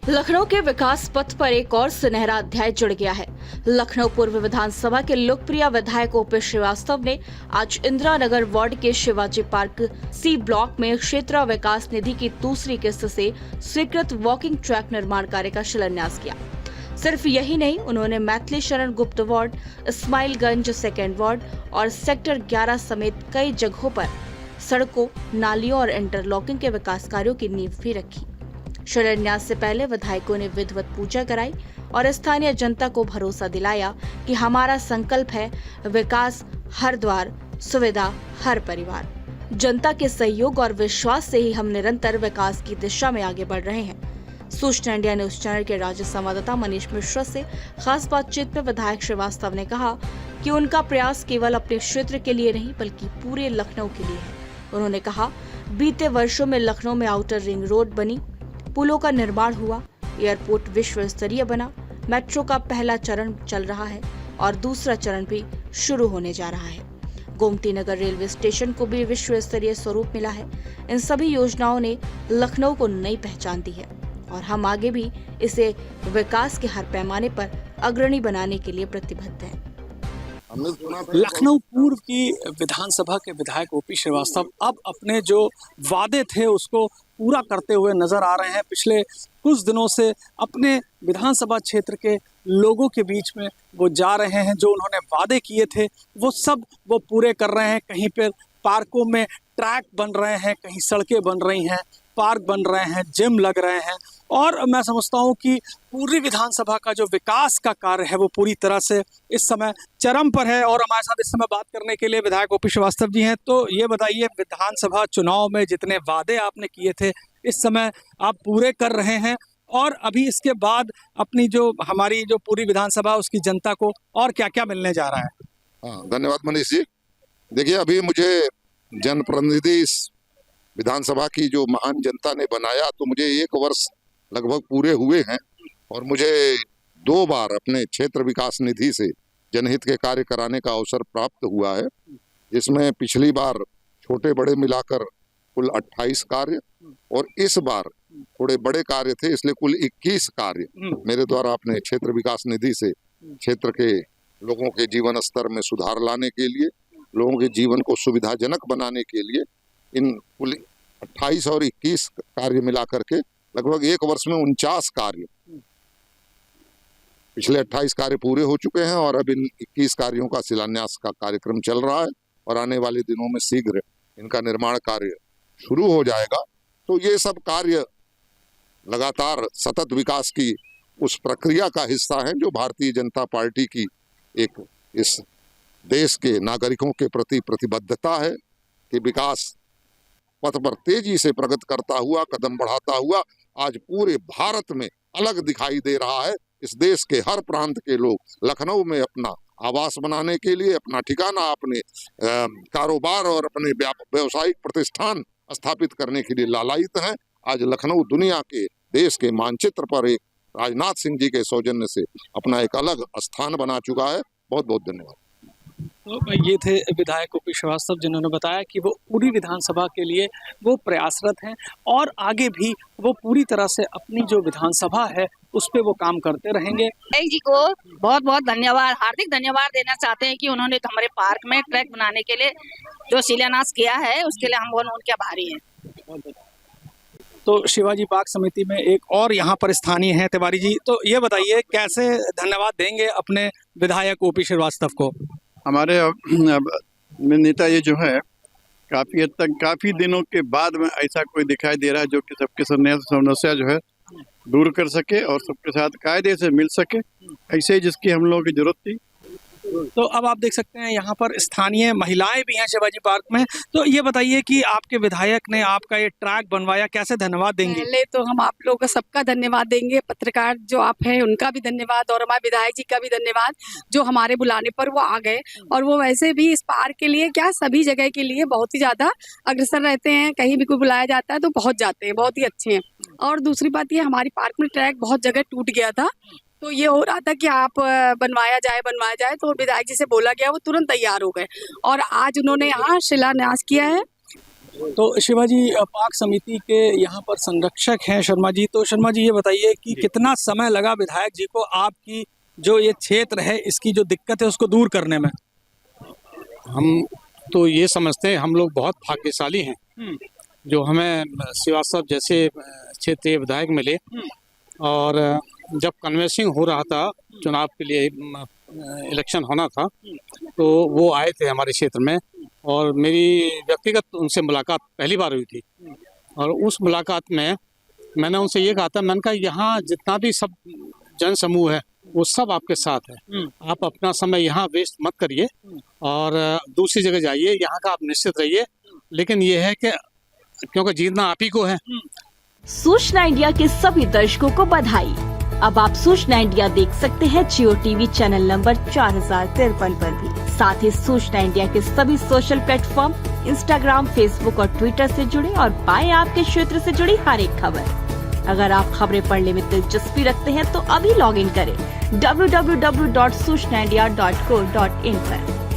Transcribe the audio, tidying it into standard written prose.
लखनऊ के विकास पथ पर एक और सुनहरा अध्याय जुड़ गया है। लखनऊ पूर्व विधानसभा के लोकप्रिय विधायक ओपी श्रीवास्तव ने आज इंदिरा नगर वार्ड के शिवाजी पार्क सी ब्लॉक में क्षेत्र विकास निधि की दूसरी किस्त से स्वीकृत वॉकिंग ट्रैक निर्माण कार्य का शिलान्यास किया। सिर्फ यही नहीं, उन्होंने Maithili Sharan Gupt ward, Ismailganj second ward और सेक्टर 11 समेत कई जगहों पर सड़कों, नालियों और इंटरलॉकिंग के विकास कार्यों की नींव भी रखी। शिलान्यास से पहले विधायकों ने विधिवत पूजा कराई और स्थानीय जनता को भरोसा दिलाया कि हमारा संकल्प है विकास हर द्वार, सुविधा हर परिवार। जनता के सहयोग और विश्वास से ही हम निरंतर विकास की दिशा में आगे बढ़ रहे हैं। सूचना इंडिया न्यूज चैनल के राज्य संवाददाता मनीष मिश्रा से खास बातचीत में विधायक श्रीवास्तव ने कहा कि उनका प्रयास केवल अपने क्षेत्र के लिए नहीं बल्कि पूरे लखनऊ के लिए है। उन्होंने कहा, बीते वर्षों में लखनऊ में आउटर रिंग रोड बनी, पुलों का निर्माण हुआ, एयरपोर्ट विश्व स्तरीय बना, मेट्रो का पहला चरण चल रहा है और दूसरा चरण भी शुरू होने जा रहा है। गोमती नगर रेलवे स्टेशन को भी विश्व स्तरीय स्वरूप मिला है। इन सभी योजनाओं ने लखनऊ को नई पहचान दी है और हम आगे भी इसे विकास के हर पैमाने पर अग्रणी बनाने के लिए प्रतिबद्ध हैं। लखनऊ पूर्व की विधानसभा के विधायक ओपी श्रीवास्तव अब अपने जो वादे थे उसको पूरा करते हुए नजर आ रहे हैं। पिछले कुछ दिनों से अपने विधानसभा क्षेत्र के लोगों के बीच में वो जा रहे हैं। जो उन्होंने वादे किए थे वो सब वो पूरे कर रहे हैं। कहीं पर पार्कों में ट्रैक बन रहे हैं, कहीं सड़कें बन रही हैं, पार्क बन रहे हैं, जिम लग रहे हैं और मैं समझता हूं कि पूरी विधानसभा का जो विकास का कार्य है वो पूरी तरह से इस समय चरम पर है। और हमारे साथ इस समय बात करने के लिए विधायक ओपी श्रीवास्तव जी हैं। तो ये बताइए, विधानसभा चुनाव में जितने वादे आपने किए थे इस समय आप पूरे कर रहे हैं और अभी इसके बाद अपनी जो हमारी जो पूरी विधानसभा उसकी जनता को और क्या क्या मिलने जा रहा है? हाँ, धन्यवाद मनीष जी। देखिए, अभी मुझे जनप्रतिनिधि इस विधानसभा की जो महान जनता ने बनाया तो मुझे 1 वर्ष लगभग पूरे हुए हैं और मुझे 2 बार अपने क्षेत्र विकास निधि से जनहित के कार्य कराने का अवसर प्राप्त हुआ है। इसमें पिछली बार छोटे बड़े मिलाकर कुल 28 कार्य और इस बार थोड़े बड़े कार्य थे, इसलिए कुल 21 कार्य मेरे द्वारा अपने क्षेत्र विकास निधि से क्षेत्र के लोगों के जीवन स्तर में सुधार लाने के लिए, लोगों के जीवन को सुविधाजनक बनाने के लिए इन कुल 28 और 21 कार्य मिलाकर के लगभग 1 वर्ष में 49 कार्य, पिछले 28 कार्य पूरे हो चुके हैं और अब इन 21 कार्यों का शिलान्यास का कार्यक्रम चल रहा है और आने वाले दिनों में शीघ्र इनका निर्माण कार्य शुरू हो जाएगा। तो ये सब कार्य लगातार सतत विकास की उस प्रक्रिया का हिस्सा है जो भारतीय जनता पार्टी की एक इस देश के नागरिकों के प्रति प्रतिबद्धता है कि विकास पथ पर तेजी से प्रगति करता हुआ, कदम बढ़ाता हुआ आज पूरे भारत में अलग दिखाई दे रहा है। इस देश के हर प्रांत के लोग लखनऊ में अपना आवास बनाने के लिए, अपना ठिकाना, अपने कारोबार और अपने व्यवसायिक प्रतिष्ठान स्थापित करने के लिए लालायित हैं। आज लखनऊ दुनिया के देश के मानचित्र पर एक राजनाथ सिंह जी के सौजन्य से अपना एक अलग स्थान बना चुका है। बहुत बहुत धन्यवाद। तो ये थे विधायक ओपी श्रीवास्तव जिन्होंने बताया कि वो पूरी विधानसभा के लिए वो प्रयासरत हैं और आगे भी वो पूरी तरह से अपनी जो विधानसभा है उस पे वो काम करते रहेंगे। जी को बहुत बहुत धन्यवाद, हार्दिक धन्यवाद देना चाहते हैं कि उन्होंने हमारे पार्क में ट्रैक बनाने के लिए जो शिलान्यास किया है उसके लिए हम उनके आभारी हैं। तो शिवाजी पार्क समिति में एक और यहाँ पर स्थानीय है तिवारी जी, तो ये बताइए कैसे धन्यवाद देंगे अपने विधायक ओपी श्रीवास्तव को? हमारे नेता ये जो है काफ़ी हद तक काफ़ी दिनों के बाद में ऐसा कोई दिखाई दे रहा है जो कि सबके समस्या जो है दूर कर सके और सबके साथ कायदे से मिल सके, ऐसे ही जिसकी हम लोगों की जरूरत थी। तो अब आप देख सकते हैं यहाँ पर स्थानीय महिलाएं भी हैं शिवाजी पार्क में। तो ये बताइए कि आपके विधायक ने आपका ये ट्रैक बनवाया, कैसे धन्यवाद देंगे? पहले तो हम आप लोगों का सबका धन्यवाद देंगे, पत्रकार जो आप हैं उनका भी धन्यवाद और हमारे विधायक जी का भी धन्यवाद जो हमारे बुलाने पर वो आ गए। और वो वैसे भी इस पार्क के लिए क्या सभी जगह के लिए बहुत ही ज़्यादा अग्रसर रहते हैं, कहीं भी कोई बुलाया जाता है तो पहुँच जाते हैं, बहुत ही अच्छे हैं। और दूसरी बात ये, हमारी पार्क में ट्रैक बहुत जगह टूट गया था तो ये हो रहा था कि आप बनवाया जाए तो विधायक जी से बोला गया, वो तुरंत तैयार हो गए और आज उन्होंने यहाँ शिलान्यास किया है। तो शिवाजी पार्क समिति के यहाँ पर संरक्षक हैं शर्मा जी। तो शर्मा जी ये बताइए कि कितना समय लगा विधायक जी को आपकी जो ये क्षेत्र है इसकी जो दिक्कत है उसको दूर करने में? हम तो ये समझते हैं हम लोग बहुत भाग्यशाली हैं जो हमें श्रीवास्तव जैसे क्षेत्रीय विधायक मिले। और जब कन्वेंसिंग हो रहा था, चुनाव के लिए इलेक्शन होना था, तो वो आए थे हमारे क्षेत्र में और मेरी व्यक्तिगत उनसे मुलाकात पहली बार हुई थी। और उस मुलाकात में मैंने उनसे ये कहा था, मैंने कहा यहाँ जितना भी सब जन समूह है वो सब आपके साथ है, आप अपना समय यहाँ वेस्ट मत करिए और दूसरी जगह जाइए, यहाँ का आप निश्चित रहिए। लेकिन ये है कि क्योंकि जीतना आप ही को है। सूचना इंडिया के सभी दर्शकों को बधाई। अब आप सूचना इंडिया देख सकते हैं जियो टीवी चैनल नंबर 4053 पर भी। साथ ही सूचना इंडिया के सभी सोशल प्लेटफॉर्म इंस्टाग्राम, फेसबुक और ट्विटर से जुड़े और पाएं आपके क्षेत्र से जुड़ी हर एक खबर। अगर आप खबरें पढ़ने में दिलचस्पी रखते हैं तो अभी लॉग इन करें www.सूचनाindia.co.in पर।